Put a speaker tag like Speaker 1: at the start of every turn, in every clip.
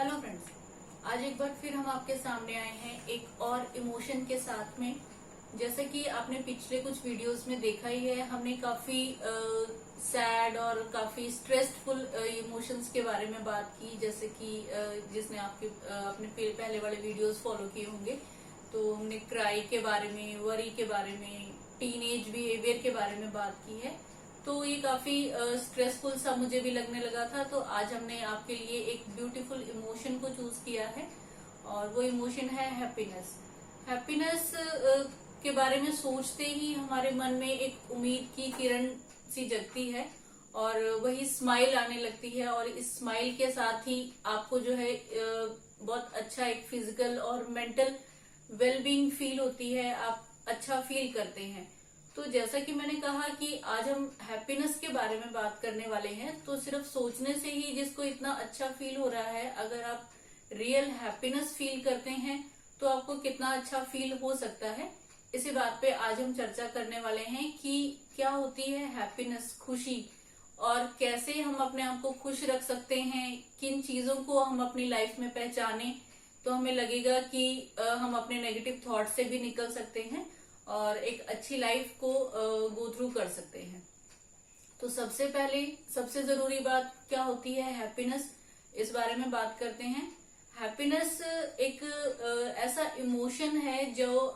Speaker 1: Hello friends, आज एक बार फिर हम आपके सामने आए हैं एक और इमोशन के साथ में। जैसे कि आपने पिछले कुछ वीडियोस में देखा ही है, हमने काफी सैड और काफी स्ट्रेसफुल इमोशंस के बारे में बात की। जैसे कि जिसने अपने पहले वाले वीडियोस फॉलो किए होंगे, तो हमने क्राई के बारे में, वरी के बारे में, टीनेज बिहेवियर के बारे में बात की है। तो ये काफी स्ट्रेसफुल सा मुझे भी लगने लगा था, तो आज हमने आपके लिए एक ब्यूटीफुल इमोशन को चूज किया है और वो इमोशन है हैप्पीनेस। हैप्पीनेस के बारे में सोचते ही हमारे मन में एक उम्मीद की किरण सी जगती है और वही स्माइल आने लगती है, और इस स्माइल के साथ ही आपको जो है बहुत अच्छा एक फिजिकल और मेंटल वेलबींग फील होती है, आप अच्छा फील करते हैं। तो जैसा कि मैंने कहा कि आज हम हैप्पीनेस के बारे में बात करने वाले हैं, तो सिर्फ सोचने से ही जिसको इतना अच्छा फील हो रहा है, अगर आप रियल हैप्पीनेस फील करते हैं तो आपको कितना अच्छा फील हो सकता है। इसी बात पे आज हम चर्चा करने वाले हैं कि क्या होती है हैप्पीनेस, खुशी, और कैसे हम अपने आप को खुश रख सकते हैं। किन चीजों को हम अपनी लाइफ में पहचाने तो हमें लगेगा कि हम अपने नेगेटिव थॉट से भी निकल सकते हैं और एक अच्छी लाइफ को गो थ्रू कर सकते हैं। तो सबसे पहले सबसे जरूरी बात क्या होती है हैप्पीनेस, इस बारे में बात करते हैं। हैप्पीनेस एक ऐसा इमोशन है जो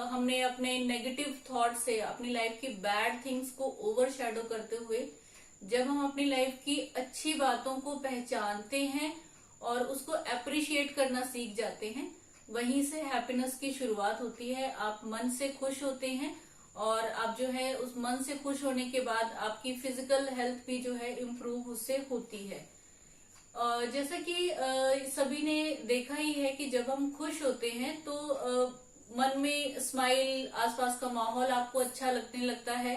Speaker 1: हमने अपने नेगेटिव थॉट से, अपनी लाइफ की बैड थिंग्स को ओवरशैडो करते हुए जब हम अपनी लाइफ की अच्छी बातों को पहचानते हैं और उसको अप्रिशिएट करना सीख जाते हैं, वहीं से हैप्पीनेस की शुरुआत होती है। आप मन से खुश होते हैं और आप जो है उस मन से खुश होने के बाद आपकी फिजिकल हेल्थ भी जो है इम्प्रूव उससे होती है। जैसा कि सभी ने देखा ही है कि जब हम खुश होते हैं तो मन में स्माइल, आसपास का माहौल आपको अच्छा लगने लगता है।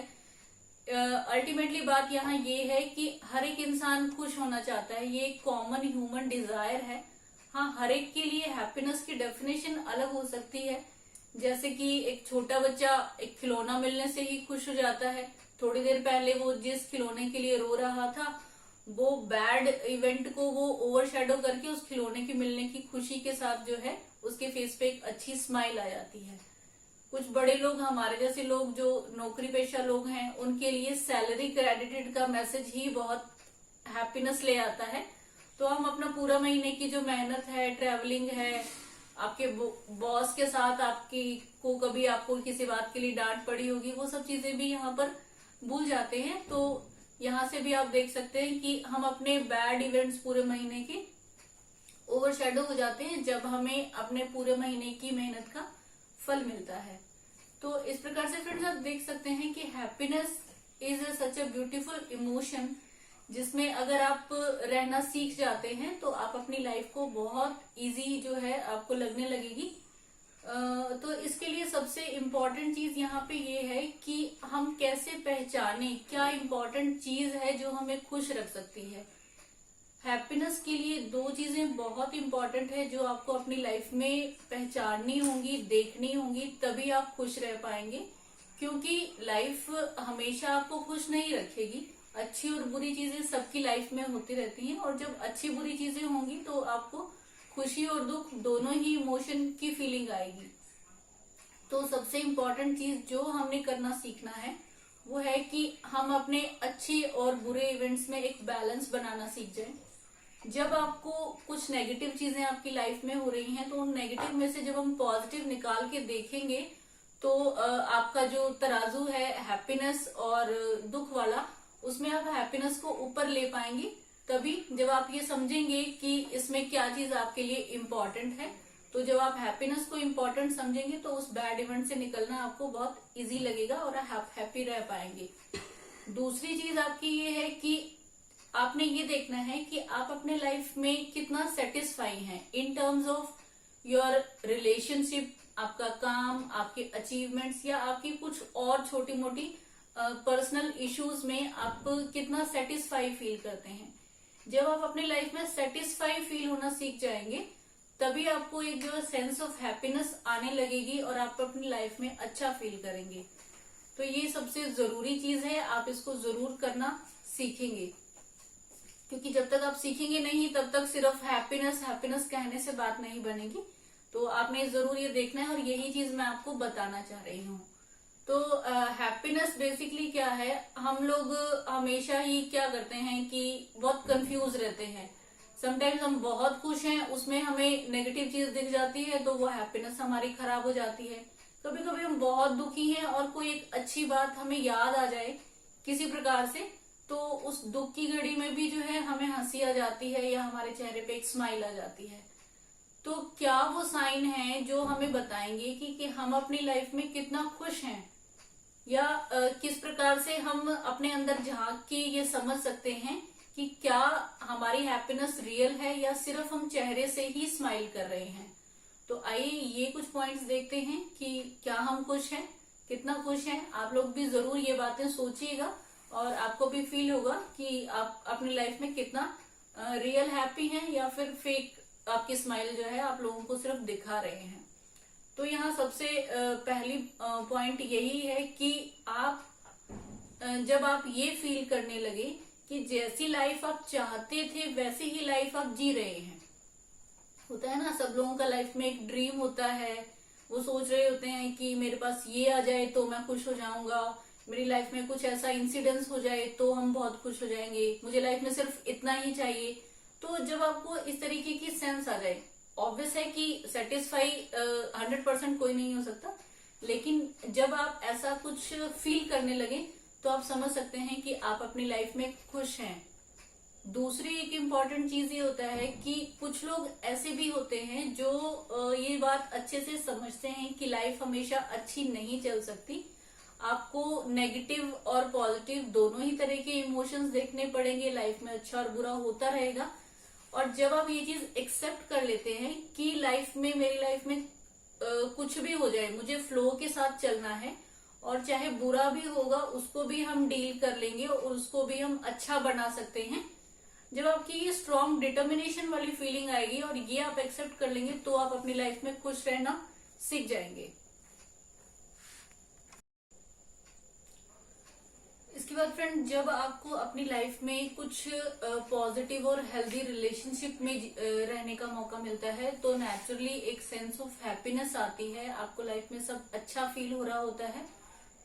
Speaker 1: अल्टीमेटली बात यहाँ ये है कि हर एक इंसान खुश होना चाहता है, ये एक कॉमन ह्यूमन डिजायर है। हाँ, हर एक के लिए हैप्पीनेस की डेफिनेशन अलग हो सकती है। जैसे कि एक छोटा बच्चा एक खिलौना मिलने से ही खुश हो जाता है। थोड़ी देर पहले वो जिस खिलौने के लिए रो रहा था, वो बैड इवेंट को वो ओवरशैडो करके उस खिलौने की मिलने की खुशी के साथ जो है उसके फेस पे एक अच्छी स्माइल आ जाती है। कुछ बड़े लोग, हमारे जैसे लोग जो नौकरी पेशा लोग हैं, उनके लिए सैलरी क्रेडिटेड का मैसेज ही बहुत हैप्पीनेस ले आता है। तो हम अपना पूरा महीने की जो मेहनत है, ट्रैवलिंग है, आपके बॉस के साथ कभी आपको किसी बात के लिए डांट पड़ी होगी, वो सब चीजें भी यहाँ पर भूल जाते हैं। तो यहाँ से भी आप देख सकते हैं कि हम अपने बैड इवेंट्स पूरे महीने के ओवरशैडो हो जाते हैं जब हमें अपने पूरे महीने की मेहनत का फल मिलता है। तो इस प्रकार से फ्रेंड्स आप देख सकते हैं कि happiness is such a beautiful emotion, जिसमें अगर आप रहना सीख जाते हैं तो आप अपनी लाइफ को बहुत इजी जो है आपको लगने लगेगी। तो इसके लिए सबसे इम्पोर्टेंट चीज यहाँ पे ये है कि हम कैसे पहचाने क्या इम्पोर्टेंट चीज है जो हमें खुश रख सकती है। हैप्पीनेस के लिए दो चीजें बहुत इम्पोर्टेंट है जो आपको अपनी लाइफ में पहचाननी होंगी, देखनी होंगी, तभी आप खुश रह पाएंगे। क्योंकि लाइफ हमेशा आपको खुश नहीं रखेगी। अच्छी और बुरी चीजें सबकी लाइफ में होती रहती हैं, और जब अच्छी बुरी चीजें होंगी तो आपको खुशी और दुख दोनों ही इमोशन की फीलिंग आएगी। तो सबसे इम्पोर्टेंट चीज जो हमने करना सीखना है वो है कि हम अपने अच्छे और बुरे इवेंट्स में एक बैलेंस बनाना सीख जाएं। जब आपको कुछ नेगेटिव चीजें आपकी लाइफ में हो रही हैं, तो उन नेगेटिव में से जब हम पॉजिटिव निकाल के देखेंगे तो आपका जो तराजू है हैप्पीनेस और दुख वाला, उसमें आप हैप्पीनेस को ऊपर ले पाएंगे। तभी जब आप ये समझेंगे कि इसमें क्या चीज आपके लिए इम्पोर्टेंट है, तो जब आप हैप्पीनेस को इम्पोर्टेंट समझेंगे तो उस बैड इवेंट से निकलना आपको बहुत इजी लगेगा और आप हैप्पी रह पाएंगे। दूसरी चीज आपकी ये है कि आपने ये देखना है कि आप अपने लाइफ में कितना सेटिस्फाई हैं in terms of your relationship, आपका काम, आपके अचीवमेंट्स, या आपकी कुछ और छोटी मोटी पर्सनल इश्यूज में आप कितना सेटिस्फाई फील करते हैं। जब आप अपनी लाइफ में सेटिस्फाई फील होना सीख जाएंगे, तभी आपको एक जो सेंस ऑफ हैप्पीनेस आने लगेगी और आप अपनी लाइफ में अच्छा फील करेंगे। तो ये सबसे जरूरी चीज है, आप इसको जरूर करना सीखेंगे। क्योंकि जब तक आप सीखेंगे नहीं तब तक सिर्फ हैप्पीनेस हैप्पीनेस कहने से बात नहीं बनेगी। तो आपने जरूर ये देखना है और यही चीज मैं आपको बताना चाह रही हूँ। तो हैप्पीनेस बेसिकली क्या है, हम लोग हमेशा ही क्या करते हैं कि बहुत कंफ्यूज रहते हैं। समटाइम्स हम बहुत खुश हैं, उसमें हमें नेगेटिव चीज दिख जाती है तो वो हैप्पीनेस हमारी खराब हो जाती है। कभी कभी हम बहुत दुखी हैं और कोई एक अच्छी बात हमें याद आ जाए किसी प्रकार से, तो उस दुख की घड़ी में भी जो है हमें हंसी आ जाती है या हमारे चेहरे पे एक स्माइल आ जाती है। तो क्या वो साइन है जो हमें बताएंगे कि हम अपनी लाइफ में कितना खुश हैं, या किस प्रकार से हम अपने अंदर झांक के ये समझ सकते हैं कि क्या हमारी हैप्पीनेस रियल है या सिर्फ हम चेहरे से ही स्माइल कर रहे हैं। तो आइए ये कुछ पॉइंट्स देखते हैं कि क्या हम खुश हैं, कितना खुश हैं। आप लोग भी जरूर ये बातें सोचिएगा और आपको भी फील होगा कि आप अपनी लाइफ में कितना रियल हैप्पी हैं या फिर फेक आपकी स्माइल जो है आप लोगों को सिर्फ दिखा रहे हैं। तो यहाँ सबसे पहली पॉइंट यही है कि आप जब आप ये फील करने लगे कि जैसी लाइफ आप चाहते थे वैसी ही लाइफ आप जी रहे हैं। होता है ना, सब लोगों का लाइफ में एक ड्रीम होता है, वो सोच रहे होते हैं कि मेरे पास ये आ जाए तो मैं खुश हो जाऊंगा, मेरी लाइफ में कुछ ऐसा इंसिडेंस हो जाए तो हम बहुत खुश हो जाएंगे, मुझे लाइफ में सिर्फ इतना ही चाहिए। तो जब आपको इस तरीके की सेंस आ जाए, ऑब्वियस है कि सेटिस्फाई 100% कोई नहीं हो सकता, लेकिन जब आप ऐसा कुछ फील करने लगे तो आप समझ सकते हैं कि आप अपनी लाइफ में खुश हैं। दूसरी एक इम्पॉर्टेंट चीज ये होता है कि कुछ लोग ऐसे भी होते हैं जो ये बात अच्छे से समझते हैं कि लाइफ हमेशा अच्छी नहीं चल सकती, आपको नेगेटिव और पॉजिटिव दोनों ही तरह के इमोशंस देखने पड़ेंगे, लाइफ में अच्छा और बुरा होता रहेगा। और जब आप ये चीज एक्सेप्ट कर लेते हैं कि लाइफ में, मेरी लाइफ में कुछ भी हो जाए, मुझे फ्लो के साथ चलना है और चाहे बुरा भी होगा उसको भी हम डील कर लेंगे और उसको भी हम अच्छा बना सकते हैं। जब आपकी ये स्ट्रॉन्ग डिटर्मिनेशन वाली फीलिंग आएगी और ये आप एक्सेप्ट कर लेंगे तो आप अपनी लाइफ में खुश रहना सीख जाएंगे। इसके बाद फ्रेंड, जब आपको अपनी लाइफ में कुछ पॉजिटिव और हेल्दी रिलेशनशिप में रहने का मौका मिलता है तो नेचुरली एक सेंस ऑफ हैप्पीनेस आती है, आपको लाइफ में सब अच्छा फील हो रहा होता है,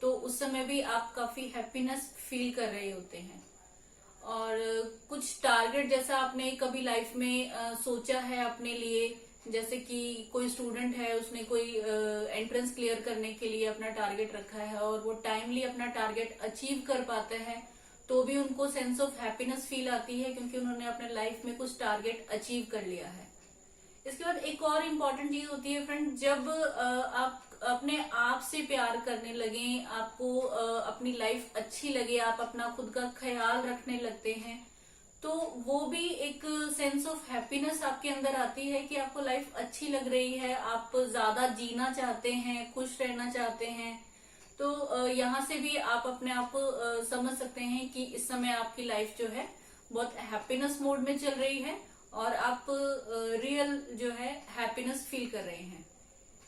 Speaker 1: तो उस समय भी आप काफी हैप्पीनेस फील कर रहे होते हैं। और कुछ टारगेट जैसा आपने कभी लाइफ में सोचा है अपने लिए, जैसे कि कोई स्टूडेंट है, उसने कोई एंट्रेंस क्लियर करने के लिए अपना टारगेट रखा है और वो टाइमली अपना टारगेट अचीव कर पाते हैं तो भी उनको सेंस ऑफ हैप्पीनेस फील आती है क्योंकि उन्होंने अपने लाइफ में कुछ टारगेट अचीव कर लिया है। इसके बाद एक और इम्पॉर्टेंट चीज होती है फ्रेंड, जब आप अपने आप से प्यार करने लगे, आपको अपनी लाइफ अच्छी लगे, आप अपना खुद का ख्याल रखने लगते हैं, तो वो भी एक सेंस ऑफ हैप्पीनेस आपके अंदर आती है कि आपको लाइफ अच्छी लग रही है, आप ज्यादा जीना चाहते हैं, खुश रहना चाहते हैं। तो यहाँ से भी आप अपने आप को समझ सकते हैं कि इस समय आपकी लाइफ जो है बहुत हैप्पीनेस मोड में चल रही है और आप रियल जो है हैप्पीनेस फील कर रहे हैं।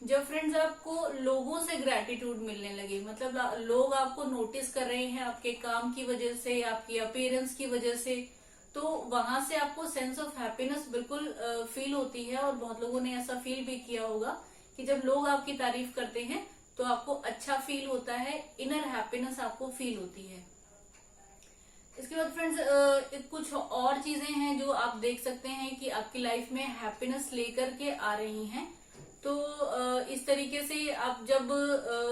Speaker 1: जब फ्रेंड्स आपको लोगों से ग्रेटिट्यूड मिलने लगे, मतलब लोग आपको नोटिस कर रहे हैं आपके काम की वजह से, आपकी अपीयरेंस की वजह से, तो वहां से आपको सेंस ऑफ हैप्पीनेस बिल्कुल फील होती है। और बहुत लोगों ने ऐसा फील भी किया होगा कि जब लोग आपकी तारीफ करते हैं तो आपको अच्छा फील होता है, इनर हैप्पीनेस आपको फील होती है। इसके बाद फ्रेंड्स कुछ और चीजें हैं जो आप देख सकते हैं कि आपकी लाइफ में हैप्पीनेस लेकर के आ रही हैं। तो इस तरीके से आप जब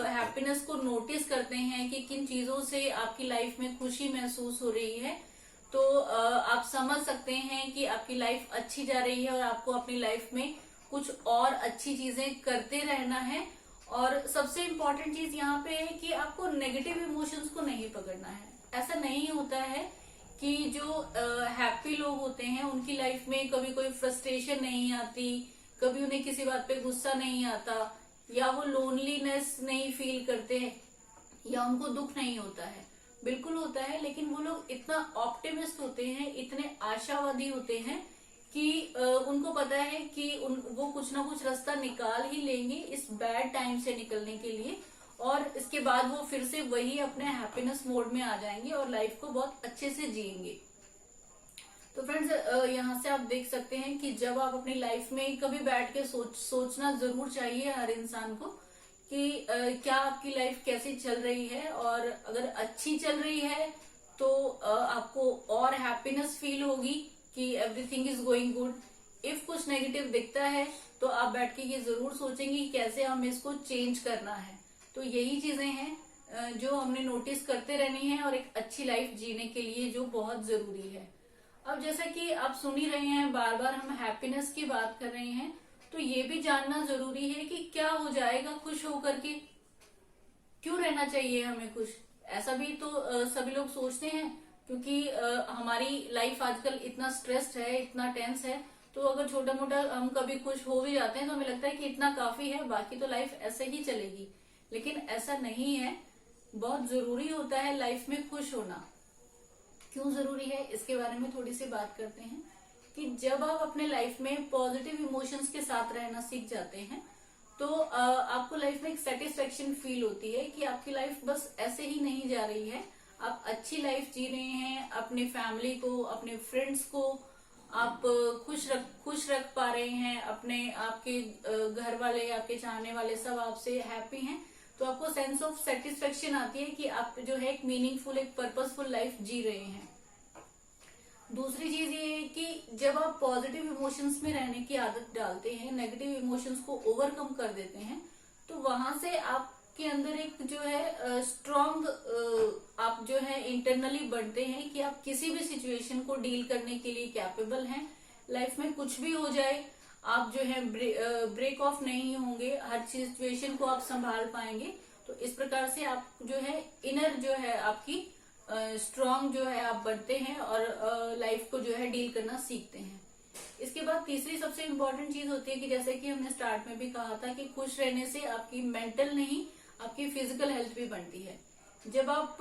Speaker 1: हैप्पीनेस को नोटिस करते हैं कि किन चीजों से आपकी लाइफ में खुशी महसूस हो रही है, तो आप समझ सकते हैं कि आपकी लाइफ अच्छी जा रही है और आपको अपनी लाइफ में कुछ और अच्छी चीजें करते रहना है। और सबसे इम्पोर्टेंट चीज यहाँ पे है कि आपको नेगेटिव इमोशंस को नहीं पकड़ना है। ऐसा नहीं होता है कि जो हैप्पी लोग होते हैं उनकी लाइफ में कभी कोई फ्रस्ट्रेशन नहीं आती, कभी उन्हें किसी बात पे गुस्सा नहीं आता, या वो लोनलीनेस नहीं फील करते हैं, या उनको दुख नहीं होता है। बिल्कुल होता है, लेकिन वो लोग इतना ऑप्टिमिस्ट होते हैं, इतने आशावादी होते हैं कि उनको पता है कि वो कुछ ना कुछ रास्ता निकाल ही लेंगे इस बैड टाइम से निकलने के लिए, और इसके बाद वो फिर से वही अपने हैप्पीनेस मोड में आ जाएंगे और लाइफ को बहुत अच्छे से जिएंगे। तो फ्रेंड्स, यहाँ से आप देख सकते हैं कि जब आप अपनी लाइफ में कभी बैठ के सोचना जरूर चाहिए हर इंसान को कि क्या आपकी लाइफ कैसी चल रही है, और अगर अच्छी चल रही है तो आपको और हैप्पीनेस फील होगी कि everything is going good. If कुछ नेगेटिव दिखता है तो आप बैठ के ये जरूर सोचेंगे कि कैसे हमें इसको चेंज करना है। तो यही चीजें हैं जो हमने नोटिस करते रहनी है और एक अच्छी लाइफ जीने के लिए जो बहुत जरूरी है। अब जैसा कि आप सुन ही रहे हैं, बार बार हम हैप्पीनेस की बात कर रहे हैं, तो ये भी जानना जरूरी है कि क्या हो जाएगा खुश होकर के, क्यों रहना चाहिए हमें खुश। ऐसा भी तो सभी लोग सोचते हैं, क्योंकि हमारी लाइफ आजकल इतना स्ट्रेस्ड है, इतना टेंस है, तो अगर छोटा मोटा हम कभी खुश हो भी जाते हैं तो हमें लगता है कि इतना काफी है, बाकी तो लाइफ ऐसे ही चलेगी। लेकिन ऐसा नहीं है, बहुत जरूरी होता है लाइफ में खुश होना। क्यों जरूरी है इसके बारे में थोड़ी सी बात करते हैं कि जब आप अपने लाइफ में पॉजिटिव इमोशंस के साथ रहना सीख जाते हैं तो आपको लाइफ में एक सेटिस्फेक्शन फील होती है कि आपकी लाइफ बस ऐसे ही नहीं जा रही है, आप अच्छी लाइफ जी रहे हैं, अपनी फैमिली को, अपने फ्रेंड्स को आप खुश रख पा रहे हैं, अपने आपके घर वाले, आपके चाहने वाले सब आपसे हैप्पी हैं, तो आपको सेंस ऑफ सेटिस्फेक्शन आती है कि आप जो है एक मीनिंगफुल, एक पर्पसफुल लाइफ जी रहे हैं। दूसरी चीज ये है कि जब आप पॉजिटिव इमोशंस में रहने की आदत डालते हैं, नेगेटिव इमोशंस को ओवरकम कर देते हैं, तो वहां से आपके अंदर एक जो है स्ट्रॉन्ग आप जो है इंटरनली बनते हैं कि आप किसी भी सिचुएशन को डील करने के लिए कैपेबल हैं। लाइफ में कुछ भी हो जाए, आप जो है ब्रेक ऑफ नहीं होंगे, हर सिचुएशन को आप संभाल पाएंगे। तो इस प्रकार से आप जो है इनर जो है आपकी स्ट्रॉन्ग जो है आप बनते हैं और लाइफ को जो है डील करना सीखते हैं। इसके बाद तीसरी सबसे इम्पोर्टेंट चीज होती है कि जैसे कि हमने स्टार्ट में भी कहा था कि खुश रहने से आपकी मेंटल नहीं, आपकी फिजिकल हेल्थ भी बनती है। जब आप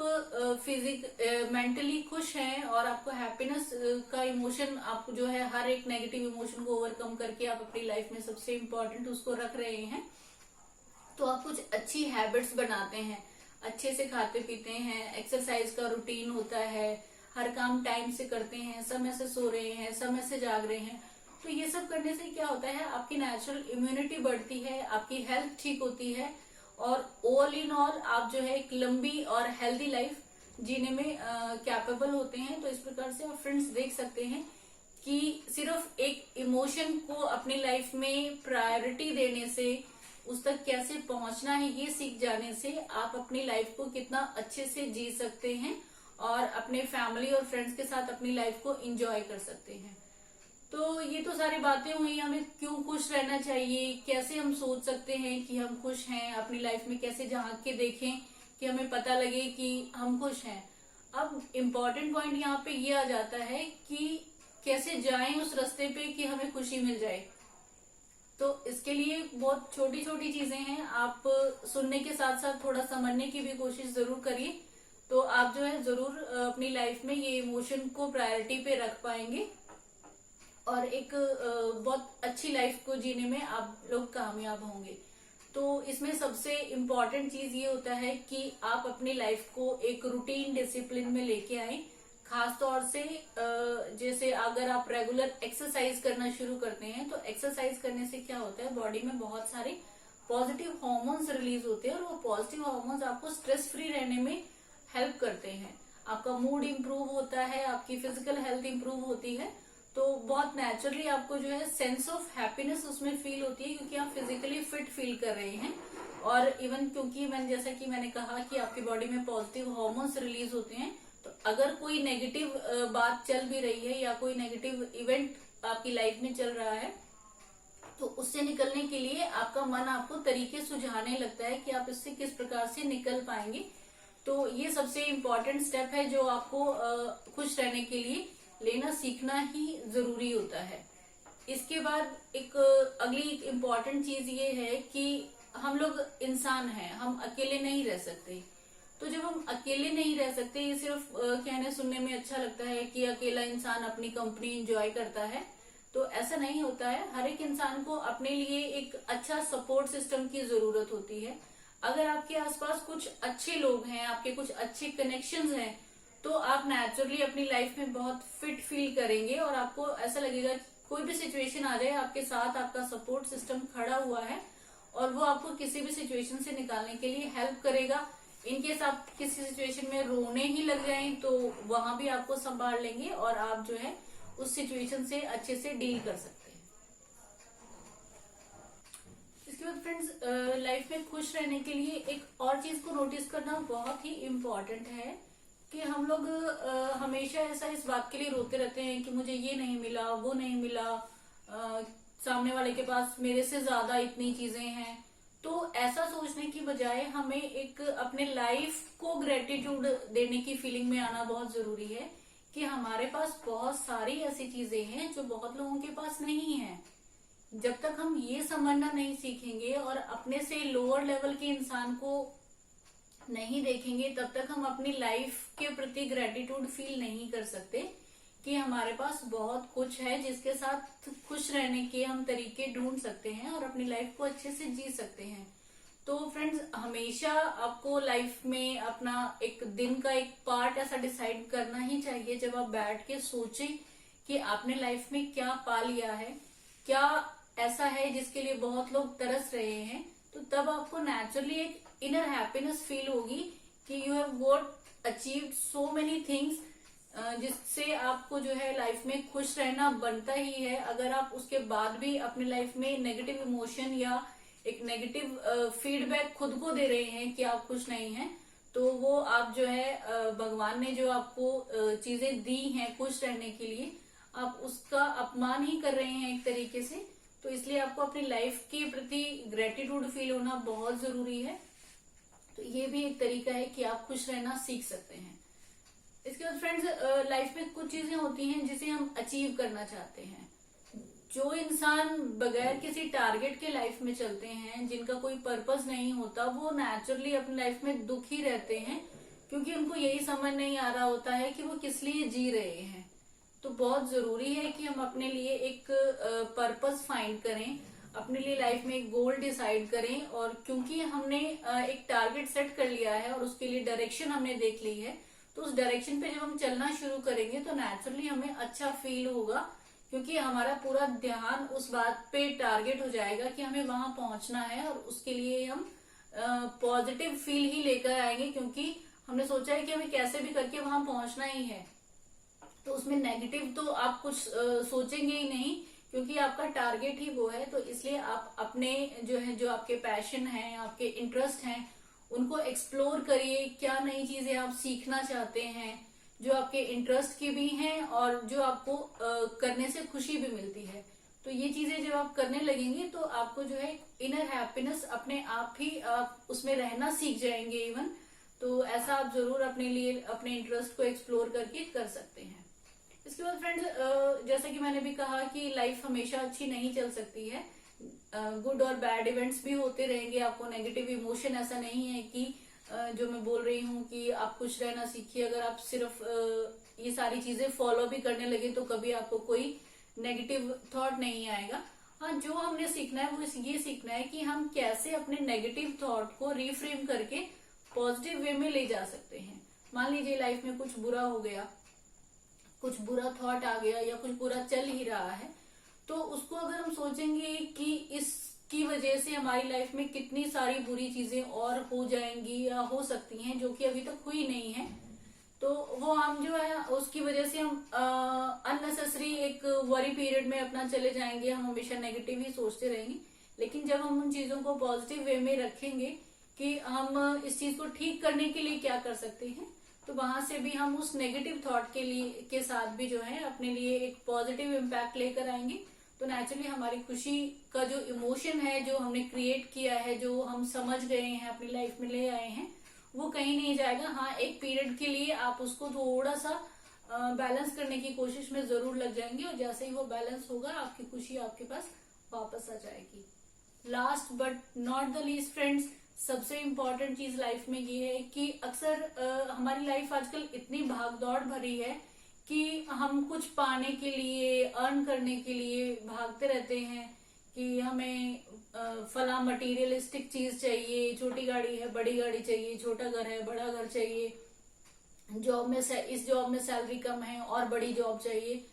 Speaker 1: मेंटली खुश हैं और आपको हैप्पीनेस का इमोशन, आप जो है हर एक नेगेटिव इमोशन को ओवरकम करके आप अपनी लाइफ में सबसे इम्पोर्टेंट उसको रख रहे हैं, तो आप कुछ अच्छी हैबिट्स बनाते हैं, अच्छे से खाते पीते हैं, एक्सरसाइज का रूटीन होता है, हर काम टाइम से करते हैं, समय से सो रहे हैं, समय से जाग रहे हैं। तो ये सब करने से क्या होता है, आपकी नेचुरल इम्यूनिटी बढ़ती है, आपकी हेल्थ ठीक होती है, और ऑल इन ऑल आप जो है एक लंबी और हेल्दी लाइफ जीने में कैपेबल होते हैं। तो इस प्रकार से आप फ्रेंड्स देख सकते हैं कि सिर्फ एक इमोशन को अपनी लाइफ में प्रायोरिटी देने से, उस तक कैसे पहुंचना है ये सीख जाने से आप अपनी लाइफ को कितना अच्छे से जी सकते हैं और अपने फैमिली और फ्रेंड्स के साथ अपनी लाइफ को एंजॉय कर सकते हैं। तो ये तो सारी बातें हुई, हमें क्यों खुश रहना चाहिए, कैसे हम सोच सकते हैं कि हम खुश हैं, अपनी लाइफ में कैसे झांक के देखें कि हमें पता लगे कि हम खुश हैं। अब इम्पोर्टेंट पॉइंट यहाँ पे ये आ जाता है कि कैसे जाएं उस रास्ते पे कि हमें खुशी मिल जाए। तो इसके लिए बहुत छोटी छोटी चीजें हैं, आप सुनने के साथ साथ थोड़ा समझने की भी कोशिश जरूर करिए, तो आप जो है जरूर अपनी लाइफ में ये इमोशन को प्रायोरिटी पे रख पाएंगे और एक बहुत अच्छी लाइफ को जीने में आप लोग कामयाब होंगे। तो इसमें सबसे इम्पोर्टेंट चीज ये होता है कि आप अपनी लाइफ को एक रूटीन डिसिप्लिन में लेके आए। खास तौर से जैसे अगर आप रेगुलर एक्सरसाइज करना शुरू करते हैं, तो एक्सरसाइज करने से क्या होता है, बॉडी में बहुत सारे पॉजिटिव हार्मोन्स रिलीज होते हैं और वो पॉजिटिव हार्मोन्स आपको स्ट्रेस फ्री रहने में हेल्प करते हैं। आपका मूड इम्प्रूव होता है, आपकी फिजिकल हेल्थ इम्प्रूव होती है, तो बहुत नेचुरली आपको जो है सेंस ऑफ हैप्पीनेस उसमें फील होती है, क्योंकि आप फिजिकली फिट फील कर रहे हैं। और इवन क्योंकि जैसा कि मैंने कहा कि आपकी बॉडी में पॉजिटिव हार्मोन्स रिलीज होते हैं, तो अगर कोई नेगेटिव बात चल भी रही है या कोई नेगेटिव इवेंट आपकी लाइफ में चल रहा है, तो उससे निकलने के लिए आपका मन आपको तरीके सुझाने लगता है कि आप इससे किस प्रकार से निकल पाएंगे। तो ये सबसे इम्पोर्टेंट स्टेप है जो आपको खुश रहने के लिए लेना सीखना ही जरूरी होता है। इसके बाद एक अगली इम्पोर्टेंट चीज ये है कि हम लोग इंसान हैं, हम अकेले नहीं रह सकते। तो जब हम अकेले नहीं रह सकते, ये सिर्फ कहने सुनने में अच्छा लगता है कि अकेला इंसान अपनी कंपनी एंजॉय करता है, तो ऐसा नहीं होता है। हर एक इंसान को अपने लिए एक अच्छा सपोर्ट सिस्टम की जरूरत होती है। अगर आपके आसपास कुछ अच्छे लोग हैं, आपके कुछ अच्छे कनेक्शंस हैं, तो आप नेचुरली अपनी लाइफ में बहुत फिट फील करेंगे और आपको ऐसा लगेगा कि कोई भी सिचुएशन आ जाए आपके साथ आपका सपोर्ट सिस्टम खड़ा हुआ है और वो आपको किसी भी सिचुएशन से निकालने के लिए हेल्प करेगा। इनकेस आप किसी सिचुएशन में रोने ही लग जाएं तो वहां भी आपको संभाल लेंगे और आप जो है उस सिचुएशन से अच्छे से डील कर सकते हैं। इसके बाद फ्रेंड्स, लाइफ में खुश रहने के लिए एक और चीज को नोटिस करना बहुत ही इम्पोर्टेंट है कि हम लोग हमेशा ऐसा इस बात के लिए रोते रहते हैं कि मुझे ये नहीं मिला, वो नहीं मिला, सामने वाले के पास मेरे से ज्यादा इतनी चीजें हैं। तो ऐसा सोचने की बजाय हमें एक अपने लाइफ को ग्रेटिट्यूड देने की फीलिंग में आना बहुत जरूरी है कि हमारे पास बहुत सारी ऐसी चीजें हैं जो बहुत लोगों के पास नहीं है। जब तक हम ये समझना नहीं सीखेंगे और अपने से लोअर लेवल के इंसान को नहीं देखेंगे तब तक हम अपनी लाइफ के प्रति ग्रेटिट्यूड फील नहीं कर सकते कि हमारे पास बहुत कुछ है जिसके साथ खुश रहने के हम तरीके ढूंढ सकते हैं और अपनी लाइफ को अच्छे से जी सकते हैं। तो फ्रेंड्स, हमेशा आपको लाइफ में अपना एक दिन का एक पार्ट ऐसा डिसाइड करना ही चाहिए जब आप बैठ के सोचें कि आपने लाइफ में क्या पा लिया है, क्या ऐसा है जिसके लिए बहुत लोग तरस रहे हैं। तो तब आपको नेचुरली एक इनर हैप्पीनेस फील होगी कि you have got achieved so many things, जिससे आपको जो है लाइफ में खुश रहना बनता ही है। अगर आप उसके बाद भी अपनी लाइफ में नेगेटिव इमोशन या एक नेगेटिव फीडबैक खुद को दे रहे हैं कि आप खुश नहीं हैं, तो वो आप जो है भगवान ने जो आपको चीजें दी हैं खुश रहने के लिए, आप उसका अपमान ही कर रहे हैं एक तरीके से। तो इसलिए आपको अपनी लाइफ के प्रति ग्रेटिट्यूड फील होना बहुत जरूरी है। तो ये भी एक तरीका है कि आप खुश रहना सीख सकते हैं। इसके बाद फ्रेंड्स, लाइफ में कुछ चीजें होती हैं जिसे हम अचीव करना चाहते हैं। जो इंसान बगैर किसी टारगेट के लाइफ में चलते हैं, जिनका कोई पर्पस नहीं होता, वो नेचुरली अपनी लाइफ में दुखी रहते हैं क्योंकि उनको यही समझ नहीं आ रहा होता है कि वो किस लिए जी रहे हैं। तो बहुत जरूरी है कि हम अपने लिए एक पर्पस फाइंड करें, अपने लिए लाइफ में एक गोल डिसाइड करें। और क्योंकि हमने एक टारगेट सेट कर लिया है और उसके लिए डायरेक्शन हमने देख ली है, तो उस डायरेक्शन पे जब हम चलना शुरू करेंगे तो नेचुरली हमें अच्छा फील होगा क्योंकि हमारा पूरा ध्यान उस बात पे टारगेट हो जाएगा कि हमें वहां पहुंचना है और उसके लिए हम पॉजिटिव फील ही लेकर आएंगे क्योंकि हमने सोचा है कि हमें कैसे भी करके वहां पहुंचना ही है। तो उसमें नेगेटिव तो आप कुछ सोचेंगे ही नहीं क्योंकि आपका टारगेट ही वो है। तो इसलिए आप अपने जो है, जो आपके पैशन है, आपके इंटरेस्ट हैं, उनको एक्सप्लोर करिए। क्या नई चीजें आप सीखना चाहते हैं जो आपके इंटरेस्ट की भी हैं और जो आपको करने से खुशी भी मिलती है। तो ये चीजें जब आप करने लगेंगे तो आपको जो है इनर हैप्पीनेस अपने आप ही आप उसमें रहना सीख जाएंगे इवन। तो ऐसा आप जरूर अपने लिए अपने इंटरेस्ट को एक्सप्लोर करके कर सकते हैं। इसके बाद फ्रेंड्स, जैसा कि मैंने भी कहा कि लाइफ हमेशा अच्छी नहीं चल सकती है, गुड और बैड इवेंट्स भी होते रहेंगे। आपको नेगेटिव इमोशन ऐसा नहीं है कि जो मैं बोल रही हूँ कि आप खुश रहना सीखिए। अगर आप सिर्फ ये सारी चीजें फॉलो भी करने लगे तो कभी आपको कोई नेगेटिव थॉट नहीं आएगा। हाँ, जो हमने सीखना है वो ये सीखना है कि हम कैसे अपने नेगेटिव थॉट को रिफ्रेम करके पॉजिटिव वे में ले जा सकते हैं। मान लीजिए लाइफ में कुछ बुरा हो गया, कुछ बुरा थॉट आ गया या कुछ बुरा चल ही रहा है, तो उसको अगर हम सोचेंगे कि इसकी वजह से हमारी लाइफ में कितनी सारी बुरी चीजें और हो जाएंगी या हो सकती हैं जो कि अभी तक हुई नहीं है, तो वो हम जो है उसकी वजह से हम अननेसेसरी एक वरी पीरियड में अपना चले जाएंगे। हम हमेशा नेगेटिव ही सोचते रहेंगे। लेकिन जब हम उन चीजों को पॉजिटिव वे में रखेंगे कि हम इस चीज को ठीक करने के लिए क्या कर सकते हैं, तो वहां से भी हम उस नेगेटिव थॉट के साथ भी जो है अपने लिए एक पॉजिटिव इम्पैक्ट लेकर आएंगे। तो नेचुरली हमारी खुशी का जो इमोशन है, जो हमने क्रिएट किया है, जो हम समझ गए हैं, अपनी लाइफ में ले आए हैं, वो कहीं नहीं जाएगा। हाँ, एक पीरियड के लिए आप उसको थोड़ा सा बैलेंस करने की कोशिश में जरूर लग जाएंगे और जैसे ही वो बैलेंस होगा आपकी खुशी आपके पास वापस आ जाएगी। Last but not the least friends, सबसे इम्पोर्टेंट चीज लाइफ में ये है कि अक्सर हमारी लाइफ आजकल इतनी भागदौड़ भरी है कि हम कुछ पाने के लिए, अर्न करने के लिए भागते रहते हैं कि हमें फला मटेरियलिस्टिक चीज चाहिए, छोटी गाड़ी है, बड़ी गाड़ी चाहिए, छोटा घर है, बड़ा घर चाहिए, जॉब में इस जॉब में सैलरी कम है और बड़ी जॉब चाहिए।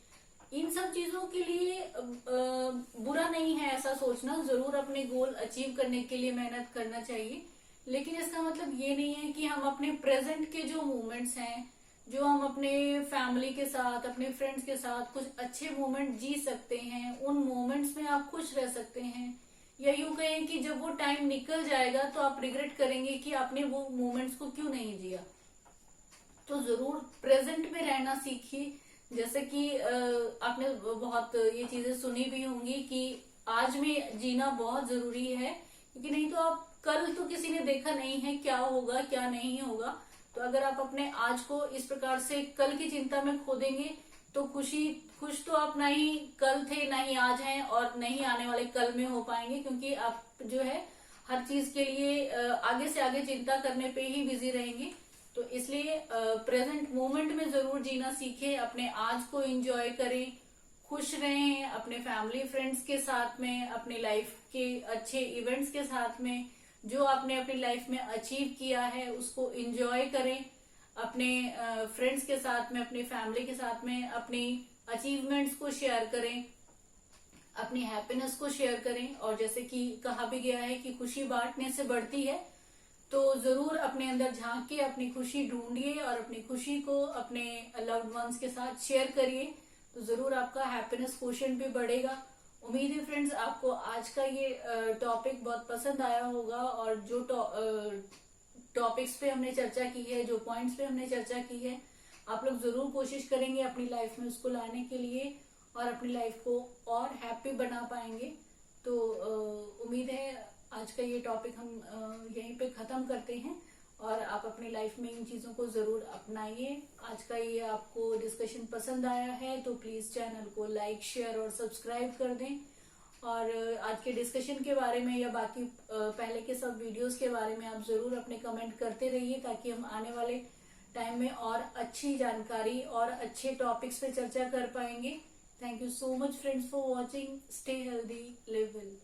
Speaker 1: इन सब चीजों के लिए बुरा नहीं है ऐसा सोचना, जरूर अपने गोल अचीव करने के लिए मेहनत करना चाहिए, लेकिन इसका मतलब ये नहीं है कि हम अपने प्रेजेंट के जो मोमेंट्स हैं, जो हम अपने फैमिली के साथ, अपने फ्रेंड्स के साथ कुछ अच्छे मोमेंट जी सकते हैं, उन मोमेंट्स में आप खुश रह सकते हैं। या यूं कहें कि जब वो टाइम निकल जाएगा तो आप रिग्रेट करेंगे कि आपने वो मोमेंट्स को क्यों नहीं जिया। तो जरूर प्रेजेंट में रहना सीखिए। जैसे कि आपने बहुत ये चीजें सुनी भी होंगी कि आज में जीना बहुत जरूरी है, क्योंकि नहीं तो आप कल तो किसी ने देखा नहीं है क्या होगा क्या नहीं होगा। तो अगर आप अपने आज को इस प्रकार से कल की चिंता में खो देंगे तो खुश तो आप ना ही कल थे ना ही आज हैं और नहीं आने वाले कल में हो पाएंगे, क्योंकि आप जो है हर चीज के लिए आगे से आगे चिंता करने पे ही बिजी रहेंगे। तो इसलिए प्रेजेंट मोमेंट में जरूर जीना सीखें, अपने आज को एंजॉय करें, खुश रहें अपने फैमिली फ्रेंड्स के साथ में, अपने लाइफ के अच्छे इवेंट्स के साथ में, जो आपने अपनी लाइफ में अचीव किया है उसको एंजॉय करें, अपने फ्रेंड्स के साथ में, अपनी फैमिली के साथ में अपनी अचीवमेंट्स को शेयर करें, अपनी हैप्पीनेस को शेयर करें। और जैसे कि कहा भी गया है कि खुशी बांटने से बढ़ती है, तो जरूर अपने अंदर झांक के अपनी खुशी ढूंढिए और अपनी खुशी को अपने लव्ड वंस के साथ शेयर करिए, तो जरूर आपका हैप्पीनेस क्वोशिएंट भी बढ़ेगा। उम्मीद है फ्रेंड्स आपको आज का ये टॉपिक बहुत पसंद आया होगा, और जो टॉपिक्स पे हमने चर्चा की है, जो पॉइंट्स पे हमने चर्चा की है, आप लोग जरूर कोशिश करेंगे अपनी लाइफ में उसको लाने के लिए और अपनी लाइफ को और हैप्पी बना पाएंगे। तो उम्मीद है आज का ये टॉपिक हम यहीं पे खत्म करते हैं, और आप अपनी लाइफ में इन चीजों को जरूर अपनाइए। आज का ये आपको डिस्कशन पसंद आया है तो प्लीज चैनल को लाइक शेयर और सब्सक्राइब कर दें, और आज के डिस्कशन के बारे में या बाकी पहले के सब वीडियोस के बारे में आप जरूर अपने कमेंट करते रहिए, ताकि हम आने वाले टाइम में और अच्छी जानकारी और अच्छे टॉपिक्स पे चर्चा कर पाएंगे। Thank you so much friends for watching. Stay healthy, live well.